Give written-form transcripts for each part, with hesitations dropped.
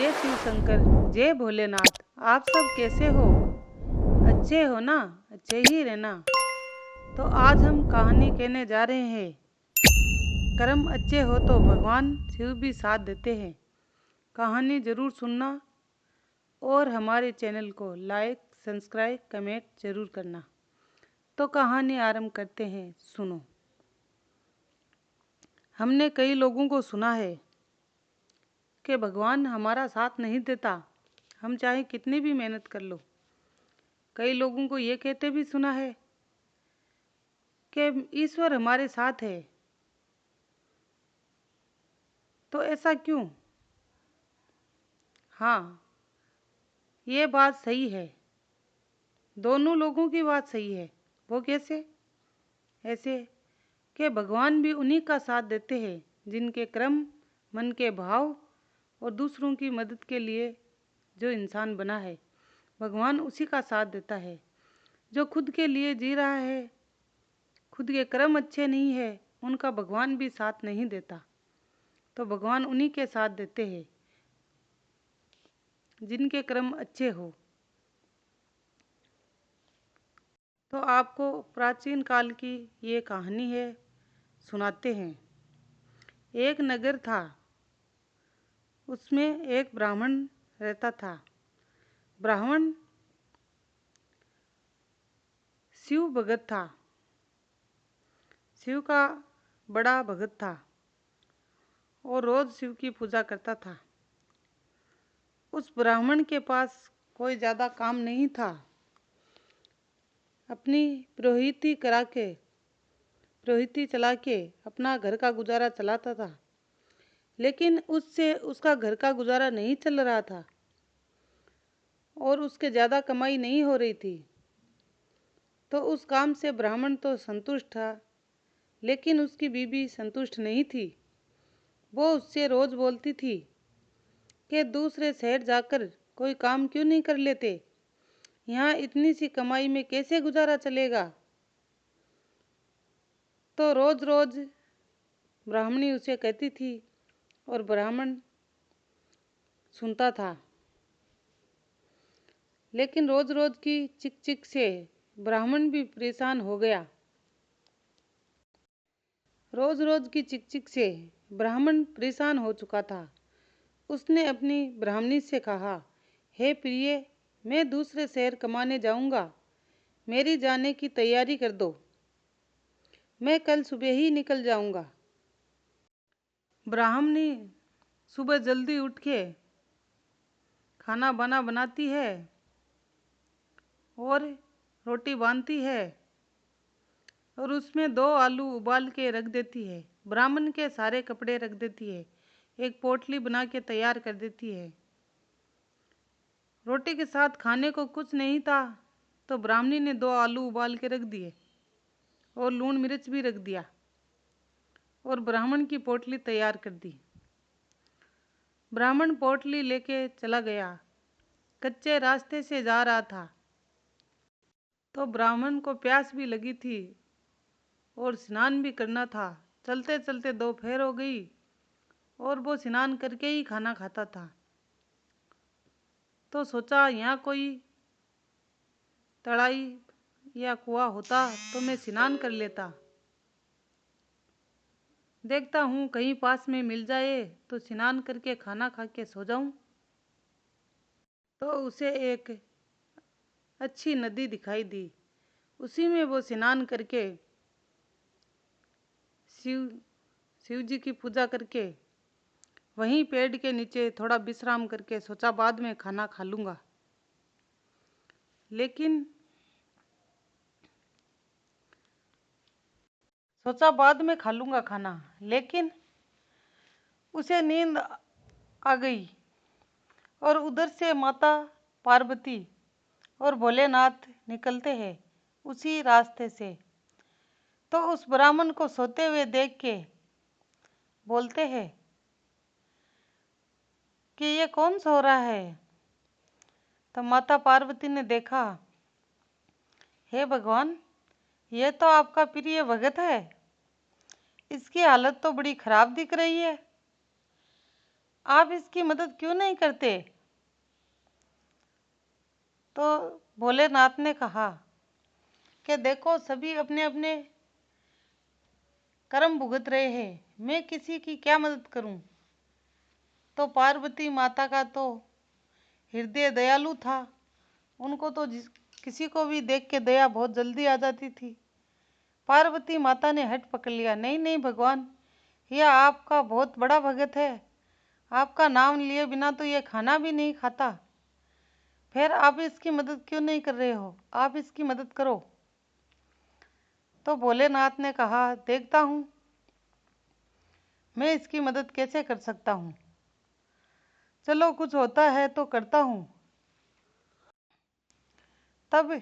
जय शिव शंकर, जय भोलेनाथ। आप सब कैसे हो? अच्छे हो ना? अच्छे ही रहना। तो आज हम कहानी कहने जा रहे हैं। कर्म अच्छे हो तो भगवान शिव भी साथ देते हैं। कहानी ज़रूर सुनना और हमारे चैनल को लाइक, सब्सक्राइब, कमेंट ज़रूर करना। तो कहानी आरंभ करते हैं, सुनो। हमने कई लोगों को सुना है कि भगवान हमारा साथ नहीं देता, हम चाहे कितनी भी मेहनत कर लो। कई लोगों को ये कहते भी सुना है कि ईश्वर हमारे साथ है। तो ऐसा क्यों? हाँ, ये बात सही है। दोनों लोगों की बात सही है। वो कैसे? ऐसे कि भगवान भी उन्हीं का साथ देते हैं जिनके कर्म, मन के भाव और दूसरों की मदद के लिए जो इंसान बना है। भगवान उसी का साथ देता है। जो खुद के लिए जी रहा है, खुद के कर्म अच्छे नहीं है, उनका भगवान भी साथ नहीं देता। तो भगवान उन्हीं के साथ देते हैं जिनके कर्म अच्छे हो। तो आपको प्राचीन काल की ये कहानी है, सुनाते हैं। एक नगर था, उसमें एक ब्राह्मण रहता था। ब्राह्मण शिव भगत था, शिव का बड़ा भगत था और रोज शिव की पूजा करता था। उस ब्राह्मण के पास कोई ज़्यादा काम नहीं था। अपनी पुरोहिती चला के अपना घर का गुजारा चलाता था। लेकिन उससे उसका घर का गुजारा नहीं चल रहा था और उसके ज़्यादा कमाई नहीं हो रही थी। तो उस काम से ब्राह्मण तो संतुष्ट था, लेकिन उसकी बीवी संतुष्ट नहीं थी। वो उससे रोज बोलती थी कि दूसरे शहर जाकर कोई काम क्यों नहीं कर लेते, यहाँ इतनी सी कमाई में कैसे गुजारा चलेगा। तो रोज रोज ब्राह्मणी उसे कहती थी और ब्राह्मण सुनता था। लेकिन रोज रोज की चिक चिक से ब्राह्मण भी परेशान हो गया। रोज रोज की चिक चिक से ब्राह्मण परेशान हो चुका था। उसने अपनी ब्राह्मणी से कहा, हे प्रिय, मैं दूसरे शहर कमाने जाऊंगा, मेरी जाने की तैयारी कर दो, मैं कल सुबह ही निकल जाऊंगा। ब्राह्मणी सुबह जल्दी उठ के खाना बनाती है और रोटी बांधती है और उसमें 2 आलू उबाल के रख देती है। ब्राह्मण के सारे कपड़े रख देती है, एक पोटली बना के तैयार कर देती है। रोटी के साथ खाने को कुछ नहीं था तो ब्राह्मणी ने 2 आलू उबाल के रख दिए और लून मिर्च भी रख दिया और ब्राह्मण की पोटली तैयार कर दी। ब्राह्मण पोटली लेके चला गया। कच्चे रास्ते से जा रहा था तो ब्राह्मण को प्यास भी लगी थी और स्नान भी करना था। चलते चलते दोपहर हो गई और वो स्नान करके ही खाना खाता था। तो सोचा, यहाँ कोई तड़ाई या कुआं होता तो मैं स्नान कर लेता। देखता हूँ कहीं पास में मिल जाए तो स्नान करके खाना खा के सो जाऊं। तो उसे एक अच्छी नदी दिखाई दी। उसी में वो स्नान करके शिव जी की पूजा करके वहीं पेड़ के नीचे थोड़ा विश्राम करके सोचा बाद में खाना खा लूँगा। लेकिन खाना, लेकिन उसे नींद आ गई और उधर से माता पार्वती और भोलेनाथ निकलते हैं उसी रास्ते से। तो उस ब्राह्मण को सोते हुए देख के बोलते हैं कि ये कौन सो रहा है। तो माता पार्वती ने देखा, हे भगवान, ये तो आपका प्रिय भगत है, इसकी हालत तो बड़ी खराब दिख रही है। आप इसकी मदद क्यों नहीं करते? तो भोलेनाथ ने कहा कि देखो, सभी अपने अपने कर्म भुगत रहे हैं, मैं किसी की क्या मदद करूं। तो पार्वती माता का तो हृदय दयालु था, उनको तो किसी को भी देख के दया बहुत जल्दी आ जाती थी। पार्वती माता ने हट पकड़ लिया, नहीं नहीं भगवान, यह आपका बहुत बड़ा भगत है, आपका नाम लिए बिना तो ये खाना भी नहीं खाता, फिर आप इसकी मदद क्यों नहीं कर रहे हो, आप इसकी मदद करो। तो भोलेनाथ ने कहा, देखता हूँ मैं इसकी मदद कैसे कर सकता हूँ, चलो कुछ होता है तो करता हूँ। तब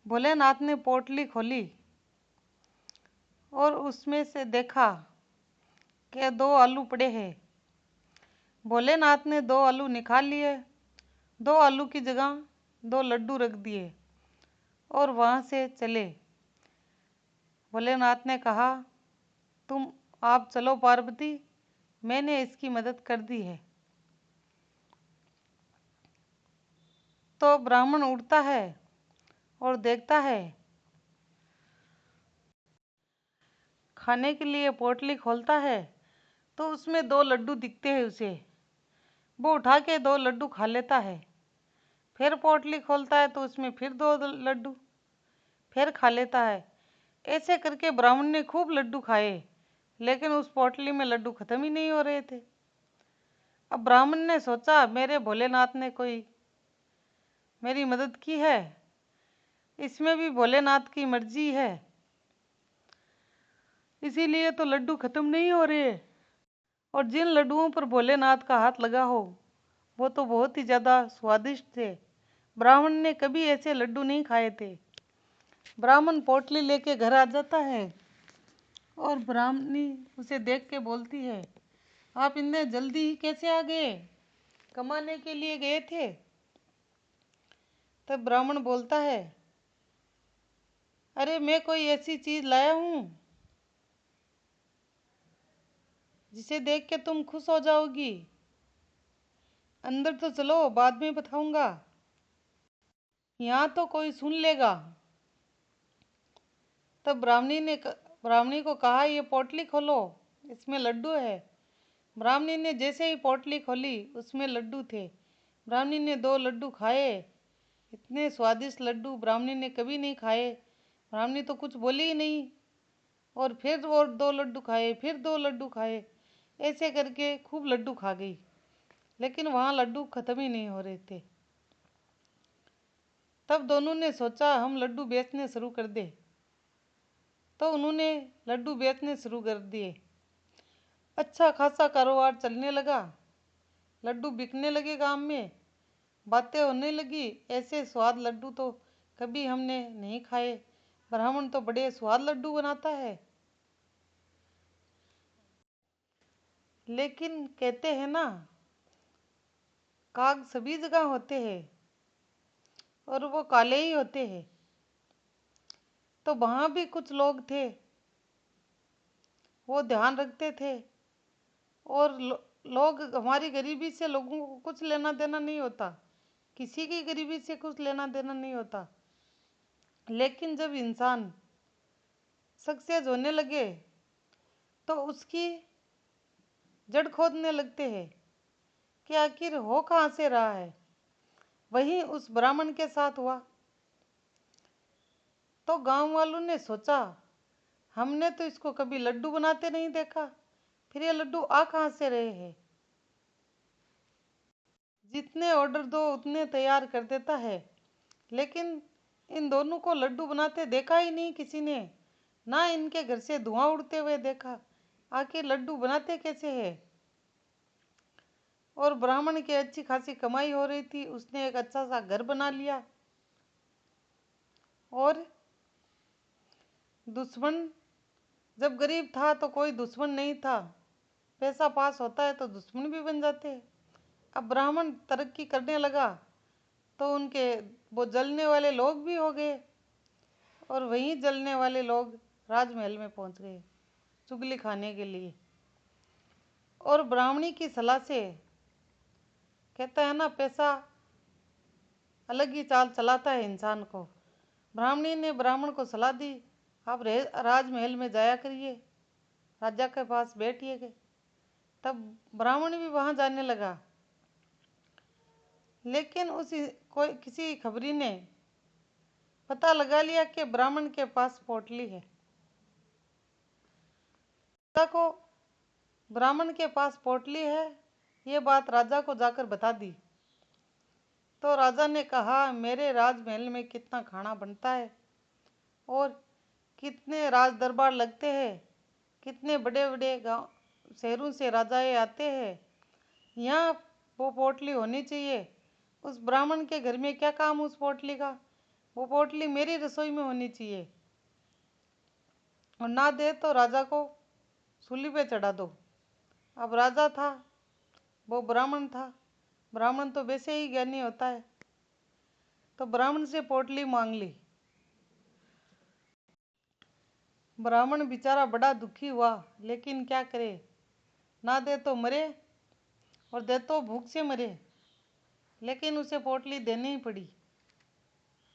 भोलेनाथ ने पोटली खोली और उसमें से देखा कि 2 आलू पड़े हैं। भोलेनाथ ने 2 आलू निकाल लिए, 2 आलू की जगह 2 लड्डू रख दिए और वहाँ से चले। भोलेनाथ ने कहा, आप चलो पार्वती, मैंने इसकी मदद कर दी है। तो ब्राह्मण उठता है और देखता है, खाने के लिए पोटली खोलता है तो उसमें 2 लड्डू दिखते हैं उसे। वो उठा के 2 लड्डू खा लेता है। फिर पोटली खोलता है तो उसमें फिर 2 लड्डू, फिर खा लेता है। ऐसे करके ब्राह्मण ने खूब लड्डू खाए, लेकिन उस पोटली में लड्डू खत्म ही नहीं हो रहे थे। अब ब्राह्मण ने सोचा, मेरे भोलेनाथ ने कोई मेरी मदद की है, इसमें भी भोलेनाथ की मर्जी है, इसीलिए तो लड्डू खत्म नहीं हो रहे। और जिन लड्डुओं पर भोलेनाथ का हाथ लगा हो वो तो बहुत ही ज़्यादा स्वादिष्ट थे। ब्राह्मण ने कभी ऐसे लड्डू नहीं खाए थे। ब्राह्मण पोटली लेके घर आ जाता है और ब्राह्मणी उसे देख के बोलती है, आप इतने जल्दी ही कैसे आ गए, कमाने के लिए गए थे? तब ब्राह्मण बोलता है, अरे मैं कोई ऐसी चीज लाया हूँ जिसे देख के तुम खुश हो जाओगी, अंदर तो चलो, बाद में बताऊंगा, यहाँ तो कोई सुन लेगा। तब ब्राह्मणी को कहा, ये पोटली खोलो, इसमें लड्डू है। ब्राह्मणी ने जैसे ही पोटली खोली उसमें लड्डू थे। ब्राह्मणी ने 2 लड्डू खाए, इतने स्वादिष्ट लड्डू ब्राह्मणी ने कभी नहीं खाए। ब्राह्मणी तो कुछ बोली ही नहीं, और फिर और 2 लड्डू खाए, फिर 2 लड्डू खाए, ऐसे करके खूब लड्डू खा गई, लेकिन वहाँ लड्डू खत्म ही नहीं हो रहे थे। तब दोनों ने सोचा, हम लड्डू बेचने शुरू कर दे। तो उन्होंने लड्डू बेचने शुरू कर दिए। अच्छा खासा कारोबार चलने लगा, लड्डू बिकने लगे गांव में, बातें होने लगी, ऐसे स्वाद लड्डू तो कभी हमने नहीं खाए, ब्राह्मण तो बड़े स्वाद लड्डू बनाता है। लेकिन कहते हैं ना, काग सभी जगह होते हैं और वो काले ही होते हैं। तो वहाँ भी कुछ लोग थे, वो ध्यान रखते थे, और लोग, हमारी गरीबी से लोगों को कुछ लेना देना नहीं होता, किसी की गरीबी से कुछ लेना देना नहीं होता। लेकिन जब इंसान सक्सेस होने लगे तो उसकी जड़ खोदने लगते हैं कि आखिर हो कहाँ से रहा है। वही उस ब्राह्मण के साथ हुआ। तो गांव वालों ने सोचा, हमने तो इसको कभी लड्डू बनाते नहीं देखा, फिर ये लड्डू आ कहाँ से रहे हैं। जितने ऑर्डर दो उतने तैयार कर देता है, लेकिन इन दोनों को लड्डू बनाते देखा ही नहीं किसी ने, ना इनके घर से धुआं उड़ते हुए देखा, आखिर लड्डू बनाते कैसे है। और ब्राह्मण की अच्छी खासी कमाई हो रही थी, उसने एक अच्छा सा घर बना लिया। और दुश्मन, जब गरीब था तो कोई दुश्मन नहीं था, पैसा पास होता है तो दुश्मन भी बन जाते हैं। अब ब्राह्मण तरक्की करने लगा तो उनके वो जलने वाले लोग भी हो गए, और वहीं जलने वाले लोग राजमहल में पहुंच गए चुगली खाने के लिए। और ब्राह्मणी की सलाह से, कहता है ना, पैसा अलग ही चाल चलाता है इंसान को। ब्राह्मणी ने ब्राह्मण को सलाह दी, आप राजमहल में जाया करिए, राजा के पास बैठिए गए। तब ब्राह्मण भी वहां जाने लगा। लेकिन कोई किसी खबरी ने पता लगा लिया कि ब्राह्मण के पास पोटली है। राजा को ब्राह्मण के पास पोटली है, ये बात राजा को जाकर बता दी। तो राजा ने कहा, मेरे राजमहल में कितना खाना बनता है और कितने राज दरबार लगते हैं, कितने बड़े बड़े गांव शहरों से राजाएं आते हैं, यहाँ वो पोटली होनी चाहिए। उस ब्राह्मण के घर में क्या काम उस पोटली का? वो पोटली मेरी रसोई में होनी चाहिए, और ना दे तो राजा को सूली पे चढ़ा दो। अब राजा था, वो ब्राह्मण था। ब्राह्मण तो वैसे ही ज्ञानी होता है, तो ब्राह्मण से पोटली मांग ली। ब्राह्मण बेचारा बड़ा दुखी हुआ, लेकिन क्या करे, ना दे तो मरे और दे तो भूख से मरे। लेकिन उसे पोटली देनी ही पड़ी।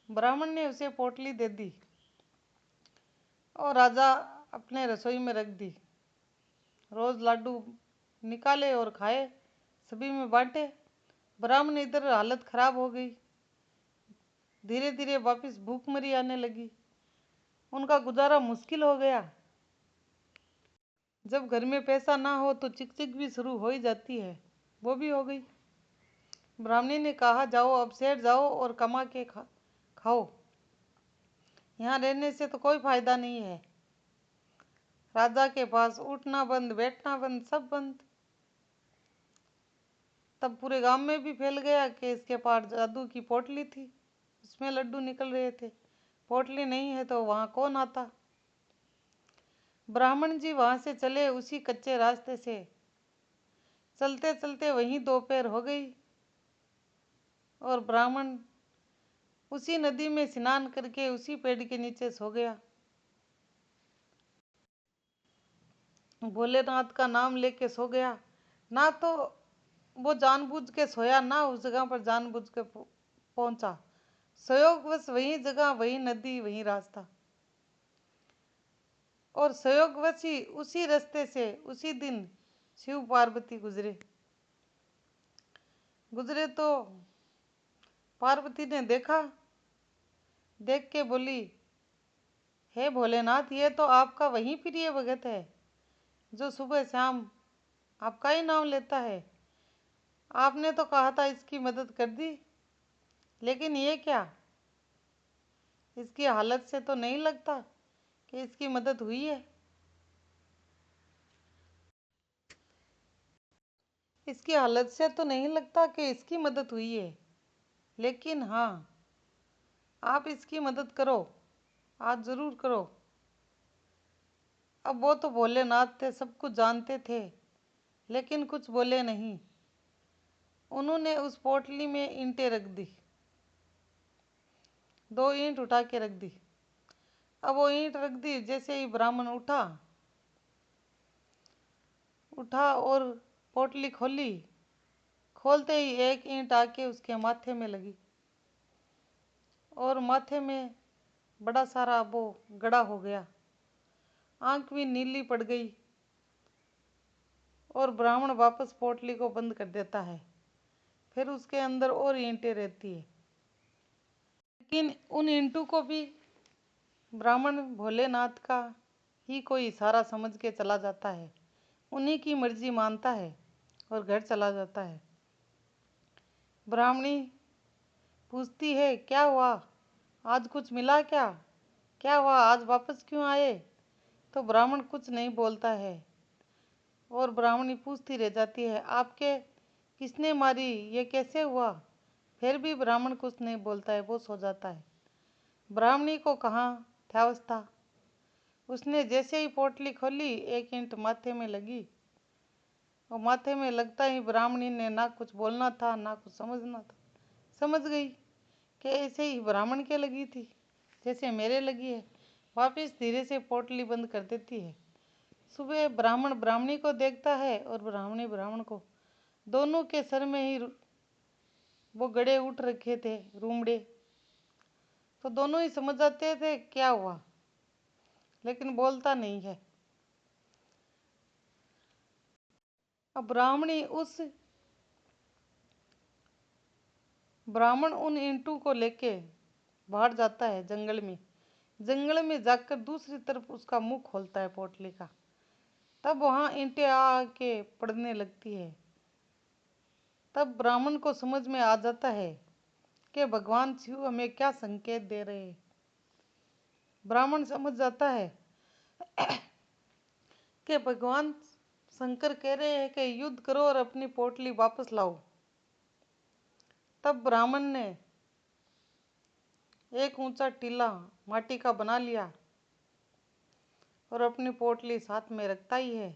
ब्राह्मण ने उसे पोटली दे दी और राजा अपने रसोई में रख दी। रोज लाडू निकाले और खाए, सभी में बांटे। ब्राह्मण इधर हालत खराब हो गई, धीरे धीरे वापस भूखमरी आने लगी, उनका गुजारा मुश्किल हो गया। जब घर में पैसा ना हो तो चिक चिक भी शुरू हो ही जाती है, वो भी हो गई। ब्राह्मणी ने कहा, जाओ अब शहर जाओ और कमा के खाओ, यहाँ रहने से तो कोई फायदा नहीं है। राजा के पास उठना बंद, बैठना बंद, सब बंद। तब पूरे गांव में भी फैल गया कि इसके पास जादू की पोटली थी, उसमें लड्डू निकल रहे थे। पोटली नहीं है तो वहां कौन आता? ब्राह्मण जी वहां से चले उसी कच्चे रास्ते से। चलते चलते वहीं दोपहर हो गई और ब्राह्मण उसी नदी में स्नान करके उसी पेड़ के नीचे सो गया। भोलेनाथ का नाम लेके सो गया। ना तो वो जानबूझ के सोया, ना उस जगह पर जानबूझ के पहुंचा। संयोगवश वही जगह, वही नदी, वही रास्ता। और संयोगवश ही उसी रास्ते से उसी दिन शिव पार्वती गुजरे। तो पार्वती ने देखा, देख के बोली, हे भोलेनाथ, ये तो आपका वही प्रिय भगत है जो सुबह शाम आपका ही नाम लेता है। आपने तो कहा था इसकी मदद कर दी, लेकिन ये क्या? इसकी हालत से तो नहीं लगता कि इसकी मदद हुई है। इसकी हालत से तो नहीं लगता कि इसकी मदद हुई है। लेकिन हाँ, आप इसकी मदद करो, आज जरूर करो। अब वो तो भोलेनाथ थे, सब कुछ जानते थे, लेकिन कुछ बोले नहीं। उन्होंने उस पोटली में ईंटें रख दी, 2 ईंट उठा के रख दी। अब वो ईंट रख दी, जैसे ही ब्राह्मण उठा और पोटली खोली, खोलते ही एक ईंट आके उसके माथे में लगी और माथे में बड़ा सारा वो गड़ा हो गया। आंख भी नीली पड़ गई और ब्राह्मण वापस पोटली को बंद कर देता है। फिर उसके अंदर और ईंटें रहती है, लेकिन उन ईंटों को भी ब्राह्मण भोलेनाथ का ही कोई इशारा समझ के चला जाता है, उन्हीं की मर्जी मानता है और घर चला जाता है। ब्राह्मणी पूछती है, क्या हुआ, आज कुछ मिला क्या? क्या हुआ, आज वापस क्यों आए? तो ब्राह्मण कुछ नहीं बोलता है और ब्राह्मणी पूछती रह जाती है, आपके किसने मारी, ये कैसे हुआ? फिर भी ब्राह्मण कुछ नहीं बोलता है, वो सो जाता है। ब्राह्मणी को कहाँ था अवस्था। उसने जैसे ही पोटली खोली, एक ईंट माथे में लगी और माथे में लगता ही ब्राह्मणी ने ना कुछ बोलना था ना कुछ समझना था, समझ गई कि ऐसे ही ब्राह्मण के लगी थी जैसे मेरे लगी है। वापिस धीरे से पोटली बंद कर देती है। सुबह ब्राह्मण ब्राह्मणी को देखता है और ब्राह्मणी ब्राह्मण को। दोनों के सर में ही वो गड़े उठ रखे थे, रूमड़े। तो दोनों ही समझ जाते थे क्या हुआ, लेकिन बोलता नहीं है। अब ब्राह्मण उन ईंटों को लेके बाहर जाता है जंगल में। जंगल में जाकर दूसरी तरफ उसका मुंह खोलता है पोटली का। तब वहां ईंटें आके पड़ने लगती है। तब ब्राह्मण को समझ में आ जाता है कि भगवान शिव हमें क्या संकेत दे रहे हैं। ब्राह्मण समझ जाता है कि भगवान शंकर कह रहे हैं कि युद्ध करो और अपनी पोटली वापस लाओ। तब ब्राह्मण ने एक ऊंचा टीला माटी का बना लिया और अपनी पोटली साथ में रखता ही है।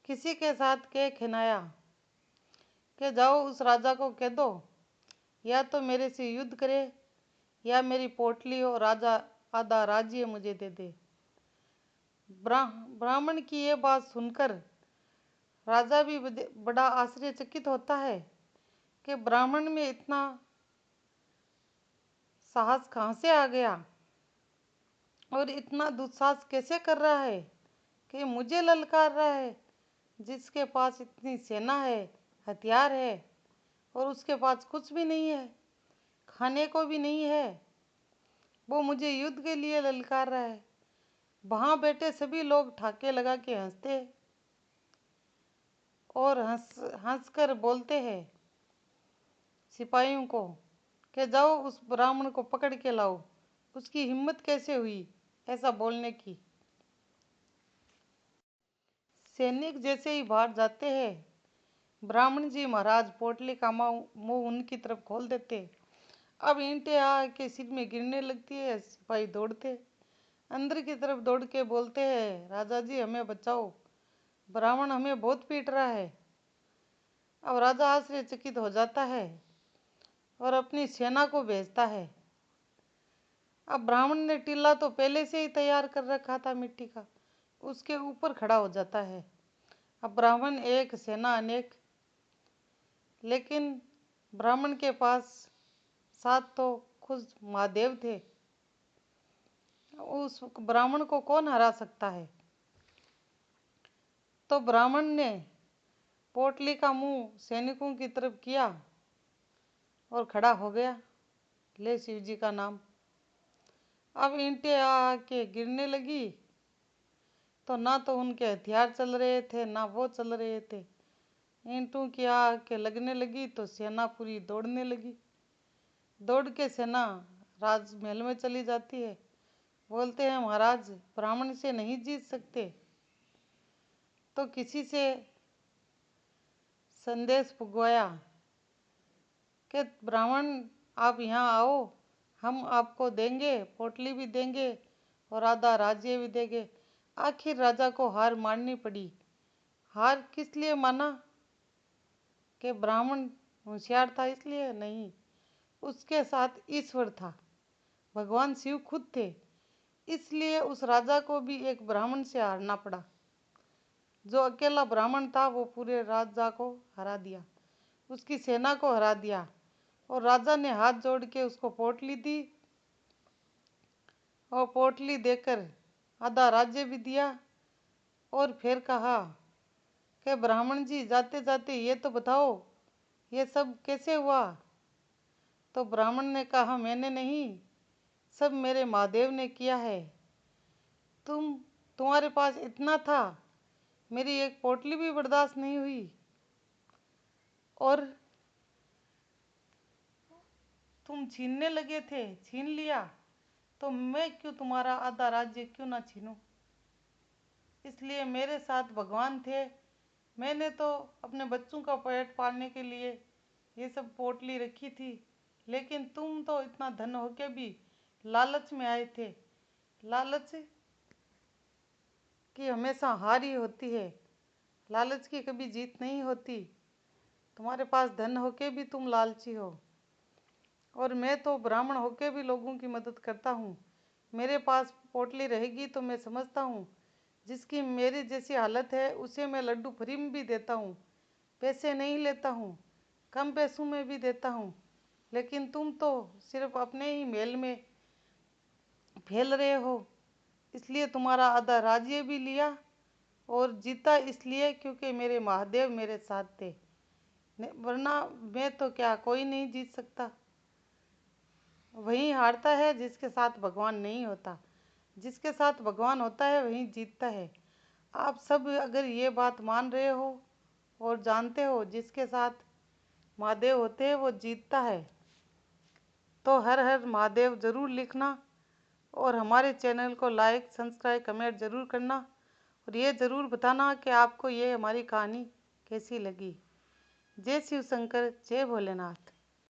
किसी के साथ कह खिनाया कि जाओ उस राजा को कह दो या तो मेरे से युद्ध करे या मेरी पोटली और राजा आधा राज्य मुझे दे दे। ब्राह्मण की ये बात सुनकर राजा भी बड़ा आश्चर्यचकित होता है कि ब्राह्मण में इतना साहस कहाँ से आ गया और इतना दुस्साहस कैसे कर रहा है कि मुझे ललकार रहा है, जिसके पास इतनी सेना है, हथियार है, और उसके पास कुछ भी नहीं है, खाने को भी नहीं है। वो मुझे युद्ध के लिए ललकार रहा है। वहां बैठे सभी लोग ठाके लगा के हंसते और हंस कर बोलते हैं सिपाहियों को कि जाओ उस ब्राह्मण को पकड़ के लाओ। उसकी हिम्मत कैसे हुई ऐसा बोलने की। सैनिक जैसे ही बाहर जाते हैं, ब्राह्मण जी महाराज पोटली का मुंह उनकी तरफ खोल देते। अब ईंटें आके सिर में गिरने लगती है। सिपाही दौड़ते अंदर की तरफ दौड़ के बोलते हैं, राजा जी हमें बचाओ, ब्राह्मण हमें बहुत पीट रहा है। अब राजा आश्चर्यचकित हो जाता है और अपनी सेना को भेजता है। अब ब्राह्मण ने टीला तो पहले से ही तैयार कर रखा था मिट्टी का, उसके ऊपर खड़ा हो जाता है। अब ब्राह्मण एक सेना अनेक, लेकिन ब्राह्मण के पास साथ तो खुद महादेव थे। उस ब्राह्मण को कौन हरा सकता है। तो ब्राह्मण ने पोटली का मुंह सैनिकों की तरफ किया और खड़ा हो गया, ले शिव जी का नाम। अब ईंटें आके गिरने लगी तो ना तो उनके हथियार चल रहे थे ना वो चल रहे थे। ईंटों की आके लगने लगी तो सेना पूरी दौड़ने लगी। दौड़ के सेना राजमहल में चली जाती है। बोलते हैं महाराज ब्राह्मण से नहीं जीत सकते। तो किसी से संदेश पुगवाया कि ब्राह्मण आप यहाँ आओ, हम आपको देंगे, पोटली भी देंगे और आधा राज्य भी देंगे। आखिर राजा को हार माननी पड़ी। हार किस लिए माना कि ब्राह्मण होशियार था इसलिए नहीं, उसके साथ ईश्वर था, भगवान शिव खुद थे। इसलिए उस राजा को भी एक ब्राह्मण से हारना पड़ा। जो अकेला ब्राह्मण था वो पूरे राजा को हरा दिया, उसकी सेना को हरा दिया। और राजा ने हाथ जोड़ के उसको पोटली दी और पोटली देकर आधा राज्य भी दिया। और फिर कहा कि ब्राह्मण जी जाते जाते ये तो बताओ ये सब कैसे हुआ। तो ब्राह्मण ने कहा मैंने नहीं, सब मेरे महादेव ने किया है। तुम्हारे पास इतना था, मेरी एक पोटली भी बर्दाश्त नहीं हुई और तुम छीनने लगे थे, छीन लिया, तो मैं क्यों तुम्हारा आधा राज्य क्यों ना छीनूं। इसलिए मेरे साथ भगवान थे। मैंने तो अपने बच्चों का पेट पालने के लिए ये सब पोटली रखी थी, लेकिन तुम तो इतना धन होके भी लालच में आए थे। लालच की हमेशा हार ही होती है, लालच की कभी जीत नहीं होती। तुम्हारे पास धन होके भी तुम लालची हो, और मैं तो ब्राह्मण होके भी लोगों की मदद करता हूँ। मेरे पास पोटली रहेगी तो मैं समझता हूँ जिसकी मेरी जैसी हालत है उसे मैं लड्डू फ्री में भी देता हूँ, पैसे नहीं लेता हूँ, कम पैसों में भी देता हूँ। लेकिन तुम तो सिर्फ अपने ही मेल में फैल रहे हो। इसलिए तुम्हारा आधा राज्य भी लिया और जीता, इसलिए क्योंकि मेरे महादेव मेरे साथ थे, वरना मैं तो क्या कोई नहीं जीत सकता। वही हारता है जिसके साथ भगवान नहीं होता, जिसके साथ भगवान होता है वही जीतता है। आप सब अगर ये बात मान रहे हो और जानते हो जिसके साथ महादेव होते हैं वो जीतता है, तो हर हर महादेव ज़रूर लिखना और हमारे चैनल को लाइक सब्सक्राइब कमेंट ज़रूर करना और ये ज़रूर बताना कि आपको ये हमारी कहानी कैसी लगी। जय शिव शंकर, जय भोलेनाथ।